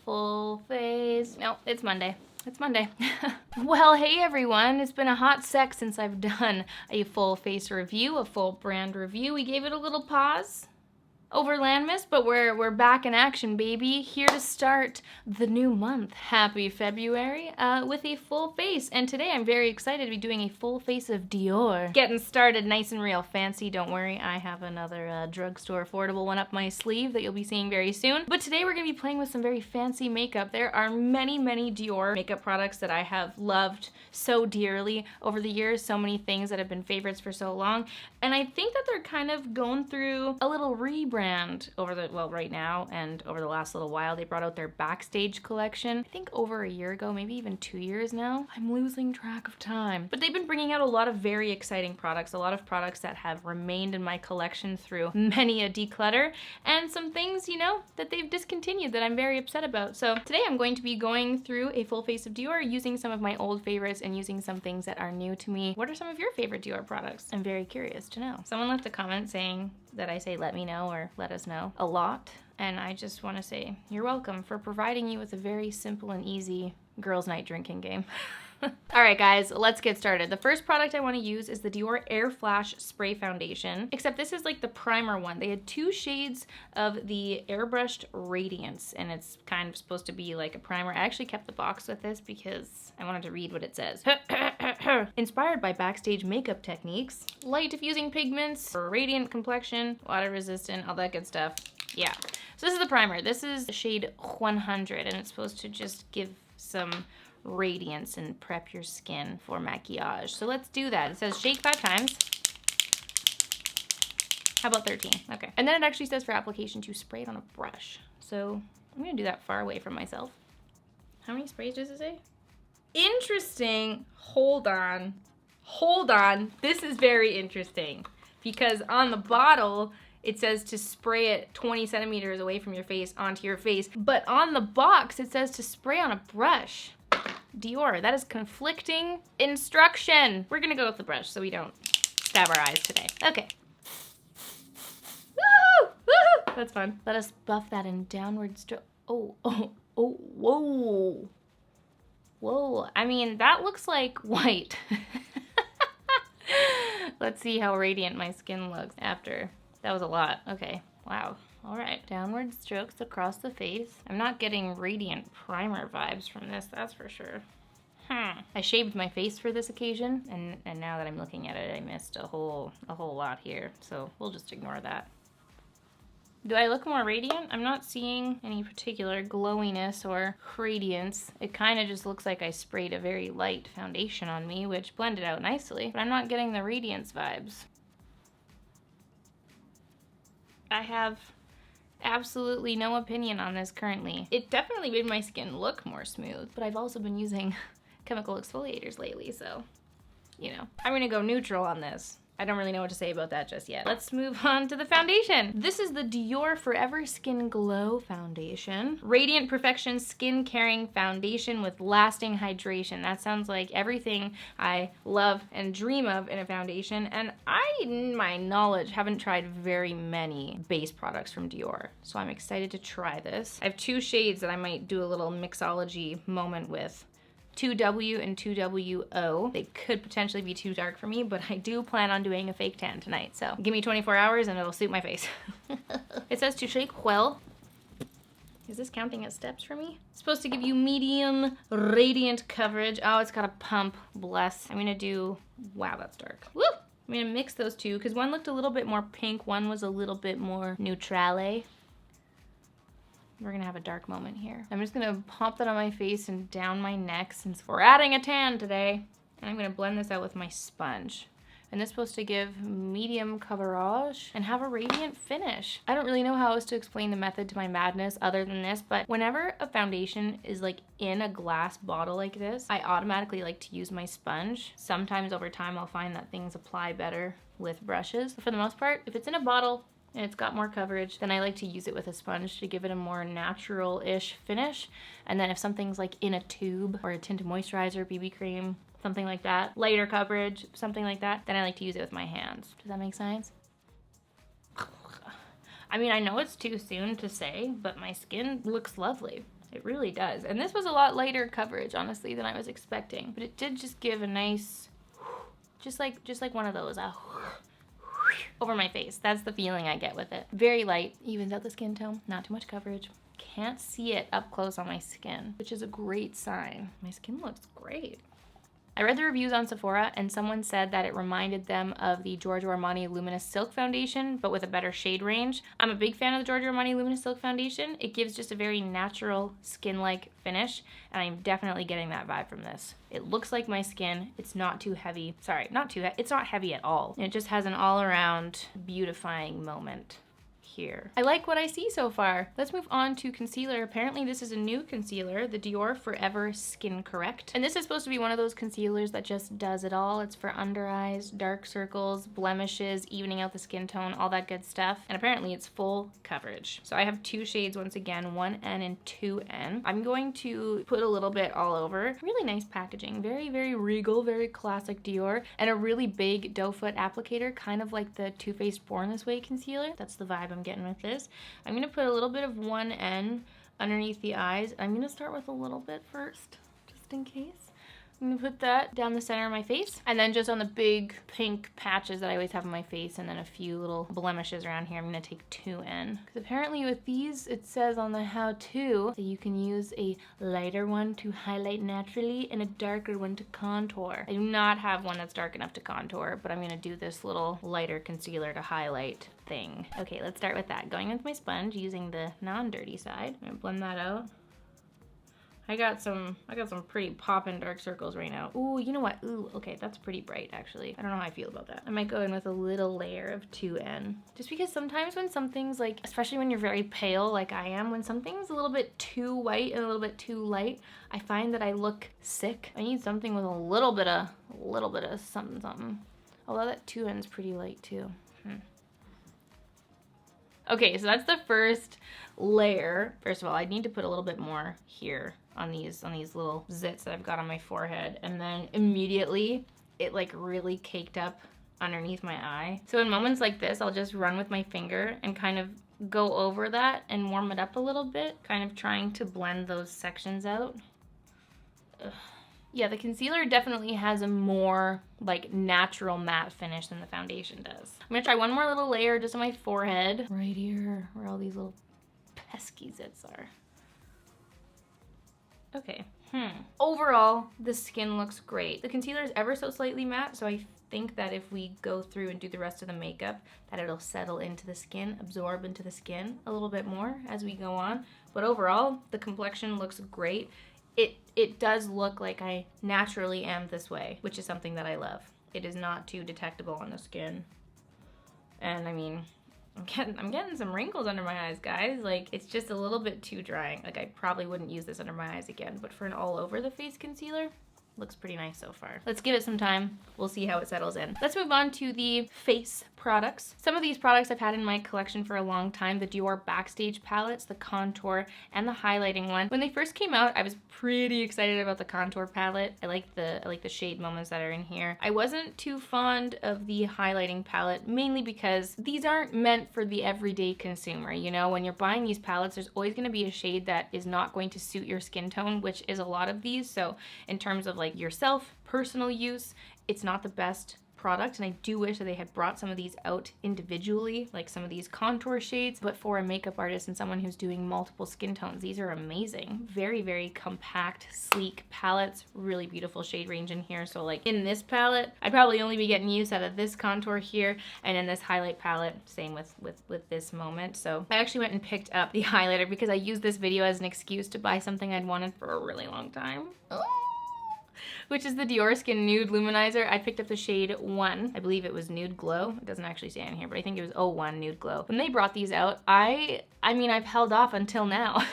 full face. No, it's Monday. It's Monday. Well, hey everyone. It's been a hot sec since I've done a full face review, a full brand review. We gave it a little pause over Landmas, but we're back in action, baby. Here to start the new month. Happy February with a full face. And today I'm very excited to be doing a full face of Dior. Getting started nice and real fancy. Don't worry, I have another drugstore affordable one up my sleeve that you'll be seeing very soon. But today we're gonna be playing with some very fancy makeup. There are many Dior makeup products that I have loved so dearly over the years. So many things that have been favorites for so long. And I think that they're kind of going through a little rebrand over the, well, right now and over the last little while. They brought out their Backstage collection, I think over a year ago, maybe even 2 years now. I'm losing track of time. But they've been bringing out a lot of very exciting products, a lot of products that have remained in my collection through many a declutter, and some things, you know, that they've discontinued that I'm very upset about. So today I'm going to be going through a full face of Dior, using some of my old favorites and using some things that are new to me. What are some of your favorite Dior products? I'm very curious to know. Someone left a comment saying that I say let me know or let us know a lot, and I just want to say you're welcome for providing you with a very simple and easy girls' night drinking game. All right, guys, let's get started. The first product I want to use is the Dior Airflash Spray Foundation, except this is like the primer one. They had 2 shades of the airbrushed Radiance, and it's kind of supposed to be like a primer. I actually kept the box with this because I wanted to read what it says. Inspired by Backstage makeup techniques, light diffusing pigments for radiant complexion, water resistant, all that good stuff. Yeah, so this is the primer. This is the shade 100, and it's supposed to just give some radiance and prep your skin for maquillage. So let's do that. It says shake 5 times. How about 13? Okay. And then it actually says for application to spray it on a brush. So I'm gonna do that far away from myself. How many sprays does it say? Interesting. Hold on. Hold on. This is very interesting because on the bottle it says to spray it 20 centimeters away from your face onto your face, but on the box it says to spray on a brush. Dior, that is conflicting instruction. We're gonna go with the brush so we don't stab our eyes today. Okay. Woo! Woo! That's fun. Let us buff that in downward stroke. Oh, whoa. Whoa, I mean, that looks like white. Let's see how radiant my skin looks after. That was a lot. Okay, wow. All right, downward strokes across the face. I'm not getting radiant primer vibes from this, that's for sure. I shaved my face for this occasion, and now that I'm looking at it, I missed a whole lot here, so we'll just ignore that. Do I look more radiant? I'm not seeing any particular glowiness or radiance. It kind of just looks like I sprayed a very light foundation on me, which blended out nicely, but I'm not getting the radiance vibes. I have absolutely no opinion on this currently. It definitely made my skin look more smooth, but I've also been using chemical exfoliators lately, so, you know. I'm gonna go neutral on this. I don't really know what to say about that just yet. Let's move on to the foundation. This is the Dior Forever Skin Glow Foundation. Radiant Perfection Skin Caring Foundation with lasting hydration. That sounds like everything I love and dream of in a foundation. And I, in my knowledge, haven't tried very many base products from Dior. So I'm excited to try this. I have 2 shades that I might do a little mixology moment with. 2W and 2WO. They could potentially be too dark for me, but I do plan on doing a fake tan tonight, so give me 24 hours and it'll suit my face. It says to shake well. Is this counting as steps for me? It's supposed to give you medium radiant coverage. Oh, it's got a pump, bless. I'm gonna do, wow, that's dark. Woo! I'm gonna mix those two because one looked a little bit more pink, one was a little bit more neutrale. We're gonna have a dark moment here. I'm just gonna pop that on my face and down my neck since we're adding a tan today. And I'm gonna blend this out with my sponge. And this is supposed to give medium coverage and have a radiant finish. I don't really know how else to explain the method to my madness other than this, but whenever a foundation is like in a glass bottle like this, I automatically like to use my sponge. Sometimes over time I'll find that things apply better with brushes. But for the most part, if it's in a bottle, and it's got more coverage, then I like to use it with a sponge to give it a more natural-ish finish. And then if something's like in a tube or a tinted moisturizer, BB cream, something like that, lighter coverage, something like that, then I like to use it with my hands. Does that make sense? I mean, I know it's too soon to say, but my skin looks lovely. It really does. And this was a lot lighter coverage, honestly, than I was expecting. But it did just give a nice, just like one of those, over my face. That's the feeling I get with it. Very light, evens out the skin tone, not too much coverage. Can't see it up close on my skin, which is a great sign. My skin looks great. I read the reviews on Sephora and someone said that it reminded them of the Giorgio Armani Luminous Silk Foundation, but with a better shade range. I'm a big fan of the Giorgio Armani Luminous Silk Foundation. It gives just a very natural skin-like finish, and I'm definitely getting that vibe from this. It looks like my skin. It's not too heavy. Sorry, it's not heavy at all. It just has an all-around beautifying moment here. I like what I see so far. Let's move on to concealer. Apparently this is a new concealer, the Dior Forever Skin Correct. And this is supposed to be one of those concealers that just does it all. It's for under eyes, dark circles, blemishes, evening out the skin tone, all that good stuff. And apparently it's full coverage. So I have two shades once again, 1N and 2N. I'm going to put a little bit all over. Really nice packaging. Very, very regal, very classic Dior. And a really big doe foot applicator, kind of like the Too Faced Born This Way concealer. That's the vibe I'm getting with this. I'm gonna put a little bit of 1N underneath the eyes. I'm gonna start with a little bit first, just in case. I'm gonna put that down the center of my face, and then just on the big pink patches that I always have on my face, and then a few little blemishes around here, I'm gonna take 2N. Because apparently with these, it says on the how-to that you can use a lighter one to highlight naturally and a darker one to contour. I do not have one that's dark enough to contour, but I'm gonna do this little lighter concealer to highlight thing. Okay, let's start with that. Going with my sponge, using the non-dirty side. I'm gonna blend that out. I got some pretty poppin' dark circles right now. Ooh, you know what? Ooh, okay, that's pretty bright actually. I don't know how I feel about that. I might go in with a little layer of 2N. Just because sometimes when something's like, especially when you're very pale like I am, when something's a little bit too white and a little bit too light, I find that I look sick. I need something with a little bit of something something. Although that 2N's pretty light too. Okay, so that's the first layer. First of all, I need to put a little bit more here on these little zits that I've got on my forehead, and then immediately it like really caked up underneath my eye. So in moments like this, I'll just run with my finger and kind of go over that and warm it up a little bit, kind of trying to blend those sections out. Ugh. Yeah, the concealer definitely has a more like natural matte finish than the foundation does. I'm gonna try one more little layer just on my forehead. Right here, where all these little pesky zits are. Okay, Overall, the skin looks great. The concealer is ever so slightly matte, so I think that if we go through and do the rest of the makeup, that it'll settle into the skin, absorb into the skin a little bit more as we go on. But overall, the complexion looks great. It does look like I naturally am this way, which is something that I love. It is not too detectable on the skin. And I mean, I'm getting some wrinkles under my eyes, guys. Like, it's just a little bit too drying. Like, I probably wouldn't use this under my eyes again, but for an all over the face concealer, looks pretty nice so far. Let's give it some time. We'll see how it settles in. Let's move on to the face products. Some of these products I've had in my collection for a long time, the Dior Backstage palettes, the contour and the highlighting one. When they first came out, I was pretty excited about the contour palette. I like the shade moments that are in here. I wasn't too fond of the highlighting palette, mainly because these aren't meant for the everyday consumer. You know, when you're buying these palettes, there's always gonna be a shade that is not going to suit your skin tone, which is a lot of these. So in terms of like yourself, personal use, it's not the best product, and I do wish that they had brought some of these out individually, like some of these contour shades, but for a makeup artist and someone who's doing multiple skin tones, these are amazing. Very, very compact, sleek palettes, really beautiful shade range in here. So like in this palette, I'd probably only be getting use out of this contour here, and in this highlight palette, same with this moment. So I actually went and picked up the highlighter because I used this video as an excuse to buy something I'd wanted for a really long time. Which is the Diorskin Nude Luminizer. I picked up the shade 1. I believe it was Nude Glow. It doesn't actually say on here, but I think it was 01 Nude Glow. When they brought these out, I mean, I've held off until now.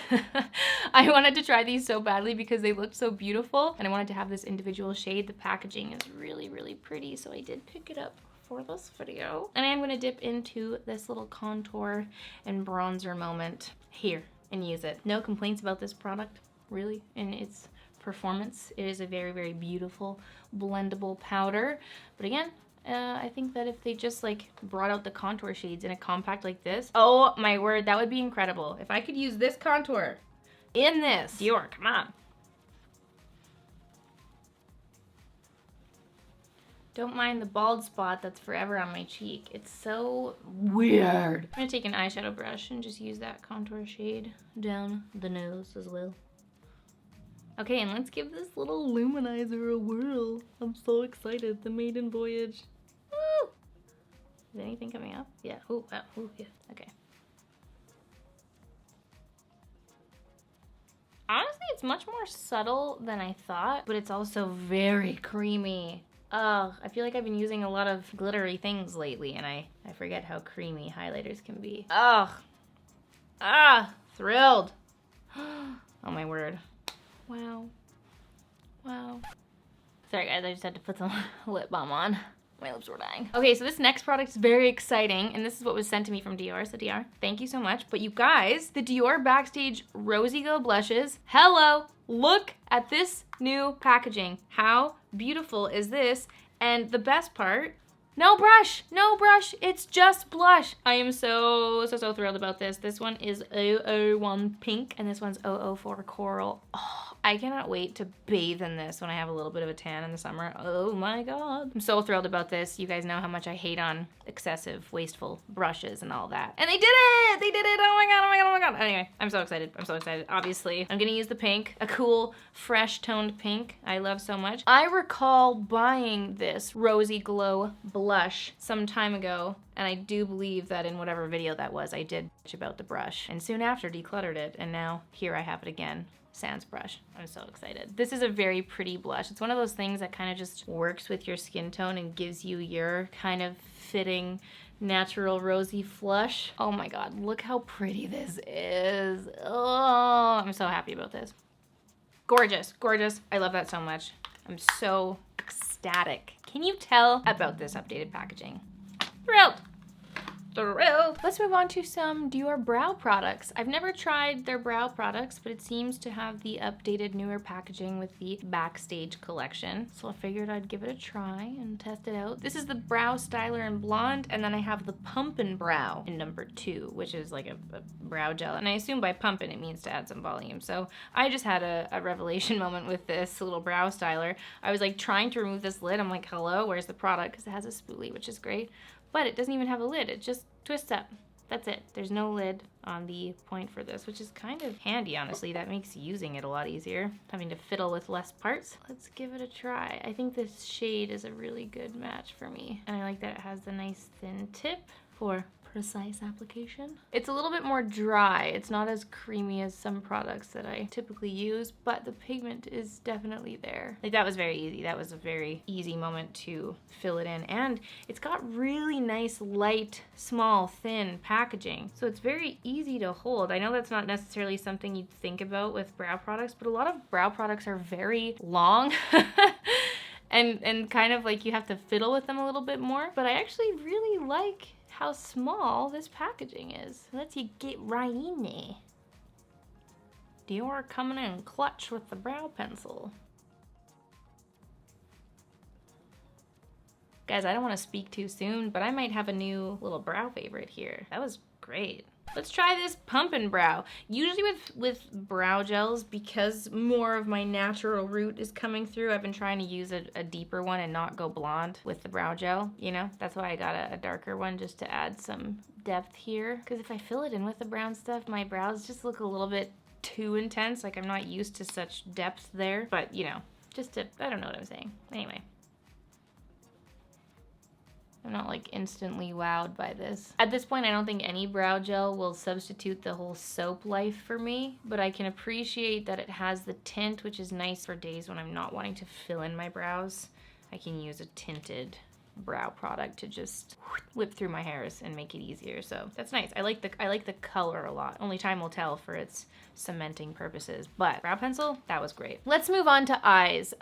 I wanted to try these so badly because they looked so beautiful, and I wanted to have this individual shade. The packaging is really, really pretty, so I did pick it up for this video. And I am gonna dip into this little contour and bronzer moment here and use it. No complaints about this product, really, and it's performance. It is a very, very beautiful blendable powder. But again, I think that if they just like brought out the contour shades in a compact like this, oh my word, that would be incredible. If I could use this contour in this. Dior, come on. Don't mind the bald spot that's forever on my cheek. It's so weird. I'm gonna take an eyeshadow brush and just use that contour shade down the nose as well. Okay, and let's give this little luminizer a whirl. I'm so excited. The maiden voyage. Woo! Is anything coming up? Yeah. Oh, yeah. Okay. Honestly, it's much more subtle than I thought, but it's also very creamy. Ugh, I feel like I've been using a lot of glittery things lately, and I forget how creamy highlighters can be. Ugh. Ah, thrilled. Oh my word. Wow. Wow. Sorry guys, I just had to put some lip balm on. My lips were dying. Okay, so this next product is very exciting, and this is what was sent to me from Dior, so Dior, thank you so much. But you guys, the Dior Backstage Rosy Glow Blushes, hello! Look at this new packaging. How beautiful is this? And the best part, no brush, it's just blush. I am so thrilled about this. This one is 001 Pink, and this one's 004 Coral. Oh, I cannot wait to bathe in this when I have a little bit of a tan in the summer. Oh my God. I'm so thrilled about this. You guys know how much I hate on excessive, wasteful brushes and all that. And they did it! They did it! Oh my God, oh my God, oh my God. Anyway, I'm so excited. I'm so excited. Obviously, I'm gonna use the pink, a cool, fresh toned pink I love so much. I recall buying this Rosy Glow blush some time ago, and I do believe that in whatever video that was, I did bitch about the brush, and soon after decluttered it, and now here I have it again. Sans brush. I'm so excited. This is a very pretty blush. It's one of those things that kind of just works with your skin tone and gives you your kind of fitting natural rosy flush. Oh my God, look how pretty this is. Oh, I'm so happy about this. Gorgeous, gorgeous. I love that so much. I'm so ecstatic. Can you tell about this updated packaging? Thrilled. Let's move on to some Dior brow products. I've never tried their brow products, but it seems to have the updated newer packaging with the Backstage collection. So I figured I'd give it a try and test it out. This is the Brow Styler in blonde, and then I have the Pumpin' Brow in number 2, which is like a brow gel. And I assume by pumpin' it means to add some volume. So I just had a revelation moment with this little brow styler. I was like trying to remove this lid. I'm like, hello, where's the product? Because it has a spoolie, which is great. But it doesn't even have a lid, it just twists up. That's it. There's no lid on the point for this, which is kind of handy, honestly. That makes using it a lot easier, having to fiddle with less parts. Let's give it a try. I think this shade is a really good match for me. And I like that it has the nice thin tip for precise application. It's a little bit more dry. It's not as creamy as some products that I typically use, but the pigment is definitely there. Like, that was very easy. That was a very easy moment to fill it in. And it's got really nice, light, small, thin packaging. So it's very easy to hold. I know that's not necessarily something you'd think about with brow products, but a lot of brow products are very long. and kind of like you have to fiddle with them a little bit more. But I actually really like how small this packaging is. It lets you get right in there. Dior coming in clutch with the brow pencil. Guys, I don't want to speak too soon, but I might have a new little brow favorite here. That was great. Let's try this Pumpin' Brow. Usually with brow gels, because more of my natural root is coming through, I've been trying to use a deeper one and not go blonde with the brow gel, you know? That's why I got a darker one, just to add some depth here. Because if I fill it in with the brown stuff, my brows just look a little bit too intense. Like, I'm not used to such depth there. But, you know, just to, I don't know what I'm saying. Anyway. I'm not like instantly wowed by this. At this point, I don't think any brow gel will substitute the whole soap life for me, but I can appreciate that it has the tint, which is nice for days when I'm not wanting to fill in my brows. I can use a tinted brow product to just whip through my hairs and make it easier. So that's nice. I like the color a lot. Only time will tell for its cementing purposes, but brow pencil, that was great. Let's move on to eyes.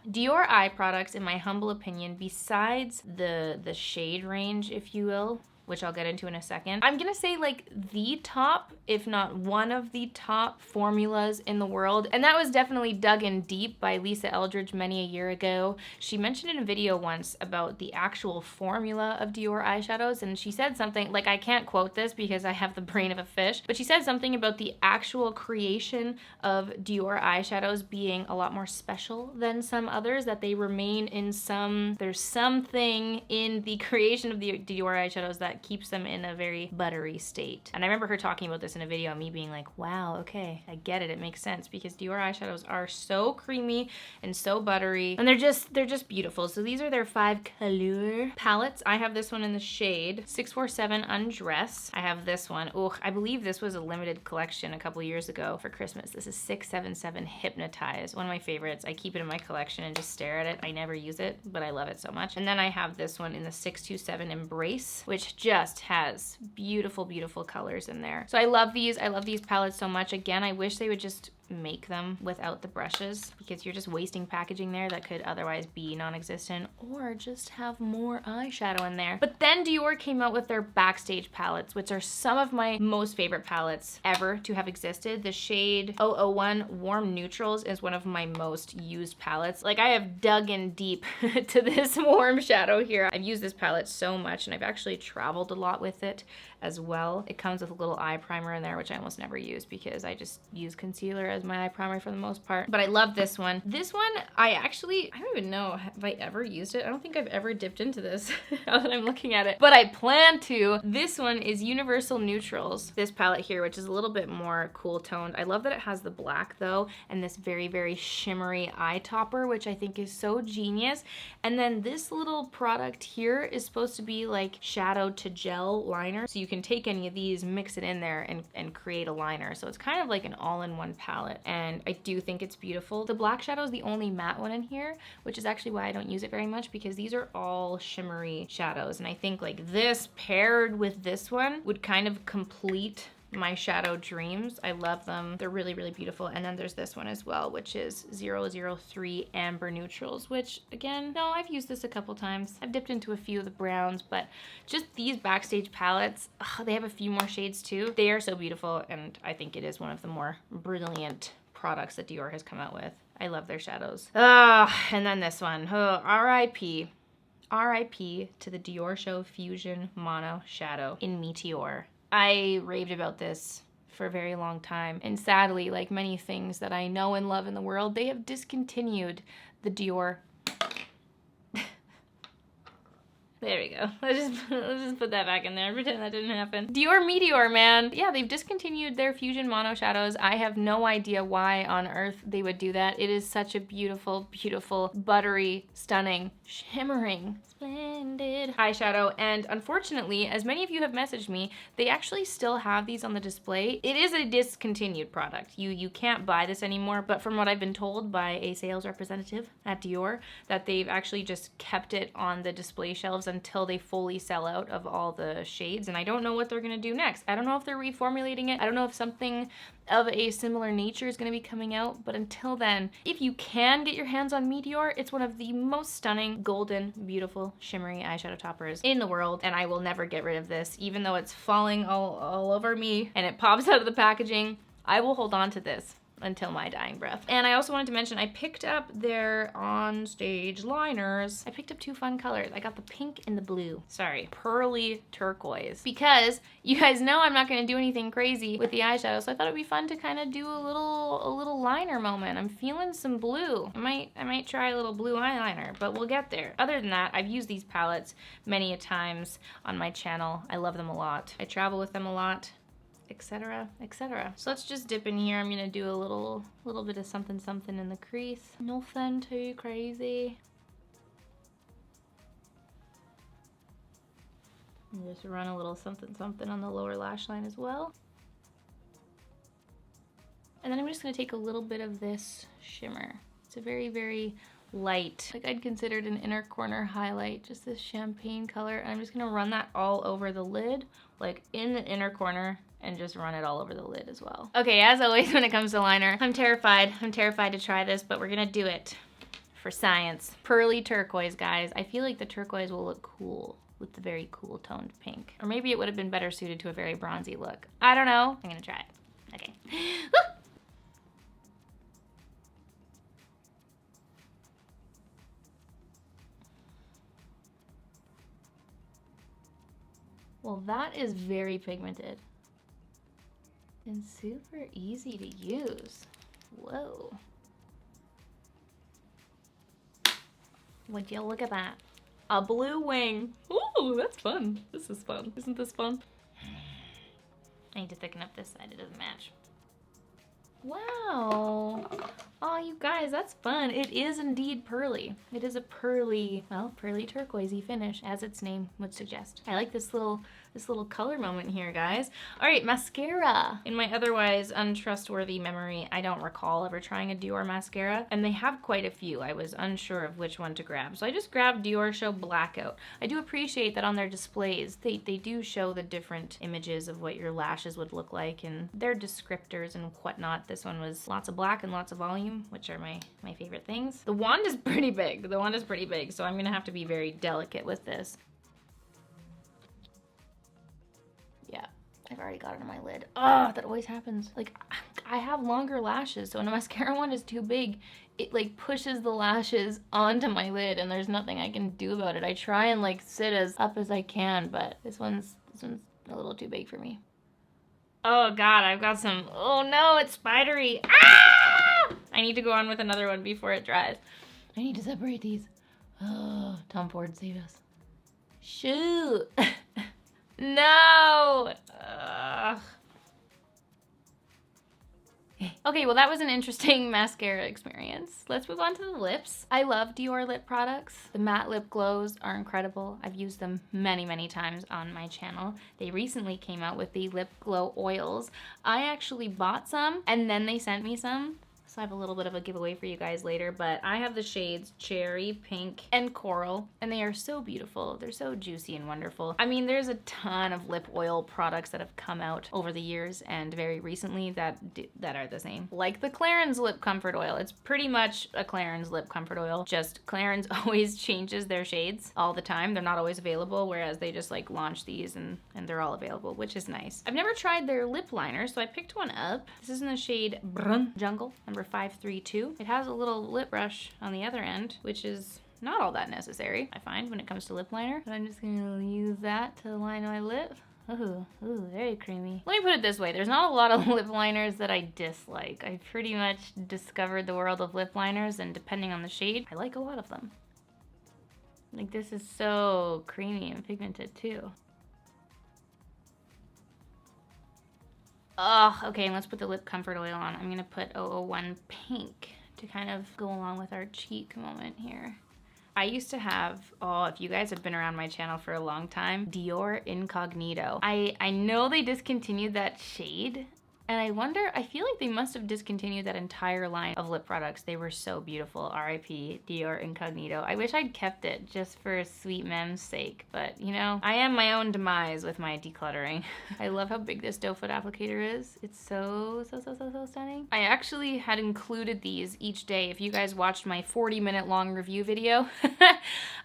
Dior eye products, in my humble opinion, besides the shade range, if you will, which I'll get into in a second. I'm gonna say like the top, if not one of the top formulas in the world. And that was definitely dug in deep by Lisa Eldridge many a year ago. She mentioned in a video once about the actual formula of Dior eyeshadows, and she said something, like I can't quote this because I have the brain of a fish, but she said something about the actual creation of Dior eyeshadows being a lot more special than some others, that they remain in there's something in the creation of the Dior eyeshadows that keeps them in a very buttery state. And I remember her talking about this in a video and me being like, wow, okay, I get it, it makes sense, because Dior eyeshadows are so creamy and so buttery, and they're just beautiful. So these are their 5 Couleurs palettes. I have this one in the shade 647 Undress. I have this one. Oh, I believe this was a limited collection a couple years ago for Christmas. This is 677 Hypnotize, one of my favorites. I keep it in my collection and just stare at it. I never use it, but I love it so much. And then I have this one in the 627 Embrace, which just has beautiful, beautiful colors in there. So I love these. I love these palettes so much. Again, I wish they would just make them without the brushes, because you're just wasting packaging there that could otherwise be non-existent, or just have more eyeshadow in there. But then Dior came out with their Backstage palettes, which are some of my most favorite palettes ever to have existed. The shade 001 Warm Neutrals is one of my most used palettes. Like, I have dug in deep to this warm shadow here. I've used this palette so much, and I've actually traveled a lot with it as well. It comes with a little eye primer in there, which I almost never use because I just use concealer as my eye primer for the most part. But I love this one. This one, I don't even know, have I ever used it? I don't think I've ever dipped into this now that I'm looking at it, but I plan to. This one is Universal Neutrals. This palette here, which is a little bit more cool toned. I love that it has the black though, and this very, very shimmery eye topper, which I think is so genius. And then this little product here is supposed to be like shadow to gel liner. So you can take any of these, mix it in there, and create a liner. So it's kind of like an all-in-one palette, and I do think it's beautiful. The black shadow is the only matte one in here, which is actually why I don't use it very much, because these are all shimmery shadows, and I think like this paired with this one would kind of complete my shadow dreams. I love them. They're really, really beautiful. And then there's this one as well, which is 003 Amber Neutrals, which again, no, I've used this a couple times. I've dipped into a few of the browns, but just these Backstage palettes, they have a few more shades too. They are so beautiful, and I think it is one of the more brilliant products that Dior has come out with. I love their shadows. And then this one, R.I.P. R.I.P. to the Diorshow Fusion Mono Shadow in Meteor. I raved about this for a very long time, and sadly, like many things that I know and love in the world, they have discontinued the Dior. There we go. Let's just put that back in there, pretend that didn't happen. Dior Meteor, man. Yeah, they've discontinued their Fusion Mono Shadows. I have no idea why on earth they would do that. It is such a beautiful, beautiful, buttery, stunning, shimmering, splendid eyeshadow, and unfortunately, as many of you have messaged me, they actually still have these on the display. It is a discontinued product. You can't buy this anymore, but from what I've been told by a sales representative at Dior, that they've actually just kept it on the display shelves until they fully sell out of all the shades, and I don't know what they're gonna do next. I don't know if they're reformulating it. I don't know if something of a similar nature is going to be coming out, but until then, if you can get your hands on Meteor, it's one of the most stunning, golden, beautiful, shimmery eyeshadow toppers in the world, and I will never get rid of this. Even though it's falling all over me and it pops out of the packaging, I will hold on to this until my dying breath. And I also wanted to mention, I picked up their on stage liners. I picked up 2 fun colors. I got the pink and the blue. Sorry, pearly turquoise. Because you guys know I'm not gonna do anything crazy with the eyeshadow, so I thought it'd be fun to kind of do a little liner moment. I'm feeling some blue. I might try a little blue eyeliner, but we'll get there. Other than that, I've used these palettes many a times on my channel. I love them a lot. I travel with them a lot, etc, etc. So let's just dip in here. I'm gonna do a little bit of something in the crease. Nothing too crazy. And just run a little something on the lower lash line as well. And then I'm just gonna take a little bit of this shimmer. It's a very, very light, like I'd considered an inner corner highlight, just this champagne color. And I'm just gonna run that all over the lid, like in the inner corner, and just run it all over the lid as well. Okay, as always when it comes to liner, I'm terrified to try this, but we're gonna do it for science. Pearly turquoise, guys. I feel like the turquoise will look cool with the very cool toned pink. Or maybe it would have been better suited to a very bronzy look. I don't know. I'm gonna try it. Okay. Well, that is very pigmented and super easy to use. Whoa. Would you look at that? A blue wing. Ooh, that's fun. This is fun. Isn't this fun? I need to thicken up this side. It doesn't match. Wow. Oh, you guys, that's fun. It is indeed pearly. It is a pearly, well, pearly turquoisey finish, as its name would suggest. I like this little color moment here, guys. All right, mascara. In my otherwise untrustworthy memory, I don't recall ever trying a Dior mascara, and they have quite a few. I was unsure of which one to grab, so I just grabbed Diorshow Blackout. I do appreciate that on their displays, they do show the different images of what your lashes would look like and their descriptors and whatnot. This one was lots of black and lots of volume, which are my favorite things. The wand is pretty big. The wand is pretty big, so I'm gonna have to be very delicate with this. Yeah, I've already got it on my lid. Oh, that always happens. Like, I have longer lashes, so when a mascara wand is too big, it like pushes the lashes onto my lid and there's nothing I can do about it. I try and like sit as up as I can, but this one's a little too big for me. Oh God, I've got some, oh no, it's spidery. Ah! I need to go on with another one before it dries. I need to separate these. Oh, Tom Ford, save us. Shoot. No. Ugh. Okay, well that was an interesting mascara experience. Let's move on to the lips. I love Dior lip products. The matte lip glows are incredible. I've used them many, many times on my channel. They recently came out with the lip glow oils. I actually bought some and then they sent me some. So I have a little bit of a giveaway for you guys later, but I have the shades Cherry, Pink, and Coral, and they are so beautiful. They're so juicy and wonderful. I mean, there's a ton of lip oil products that have come out over the years and very recently that are the same. Like the Clarins Lip Comfort Oil. It's pretty much a Clarins Lip Comfort Oil, just Clarins always changes their shades all the time. They're not always available, whereas they just like launch these and they're all available, which is nice. I've never tried their lip liner, so I picked one up. This is in the shade Brun Jungle, number 532. It has a little lip brush on the other end, which is not all that necessary, I find, when it comes to lip liner. But I'm just gonna use that to line my lip. Ooh, very creamy. Let me put it this way, there's not a lot of lip liners that I dislike. I pretty much discovered the world of lip liners, and depending on the shade, I like a lot of them. Like, this is so creamy and pigmented too. Oh, okay, and let's put the lip comfort oil on. I'm gonna put 001 Pink to kind of go along with our cheek moment here. I used to have, oh, if you guys have been around my channel for a long time, Dior Incognito. I know they discontinued that shade, and I wonder, I feel like they must have discontinued that entire line of lip products. They were so beautiful. R.I.P. Dior Incognito. I wish I'd kept it just for sweet mem's sake, but you know, I am my own demise with my decluttering. I love how big this doe foot applicator is. It's so stunning. I actually had included these each day. If you guys watched my 40-minute long review video,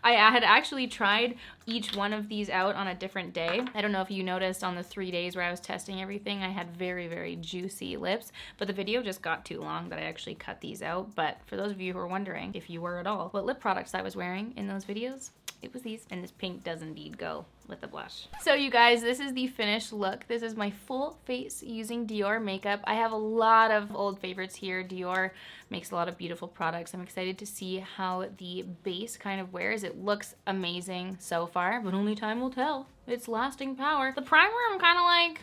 I had actually tried each one of these out on a different day. I don't know if you noticed on the 3 days where I was testing everything, I had very, very juicy lips, but the video just got too long that I actually cut these out. But for those of you who are wondering, if you were at all, what lip products I was wearing in those videos, it was these, and this pink does indeed go with the blush. So you guys, this is the finished look. This is my full face using Dior makeup. I have a lot of old favorites here. Dior makes a lot of beautiful products. I'm excited to see how the base kind of wears. It looks amazing so far, but only time will tell. It's lasting power. The primer, I'm kind of like,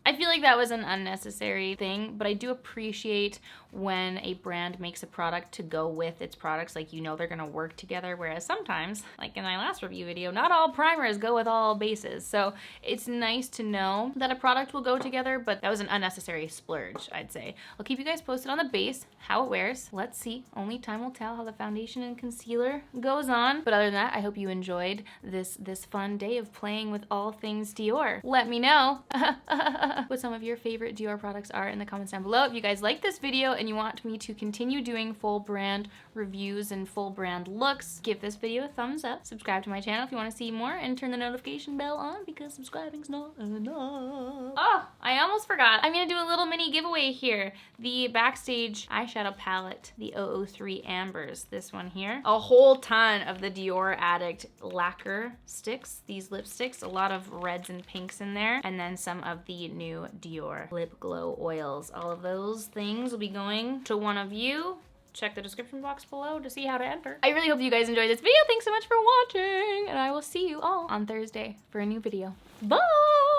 I feel like that was an unnecessary thing, but I do appreciate when a brand makes a product to go with its products, like, you know, they're gonna work together, whereas sometimes, like in my last review video, not all primers go with all bases. So it's nice to know that a product will go together, but that was an unnecessary splurge, I'd say. I'll keep you guys posted on the base, how it wears. Let's see, only time will tell how the foundation and concealer goes on. But other than that, I hope you enjoyed this fun day of playing with all things Dior. Let me know. what some of your favorite Dior products are in the comments down below. If you guys like this video and you want me to continue doing full brand reviews and full brand looks, give this video a thumbs up. Subscribe to my channel if you want to see more, and turn the notification bell on because subscribing's not enough. Oh, I almost forgot. I'm gonna do a little mini giveaway here. The Backstage eyeshadow palette, the 003 Ambers, this one here. A whole ton of the Dior Addict lacquer sticks, these lipsticks, a lot of reds and pinks in there, and then some of the new Dior Lip Glow Oils. All of those things will be going to one of you. Check the description box below to see how to enter. I really hope you guys enjoyed this video. Thanks so much for watching, and I will see you all on Thursday for a new video. Bye!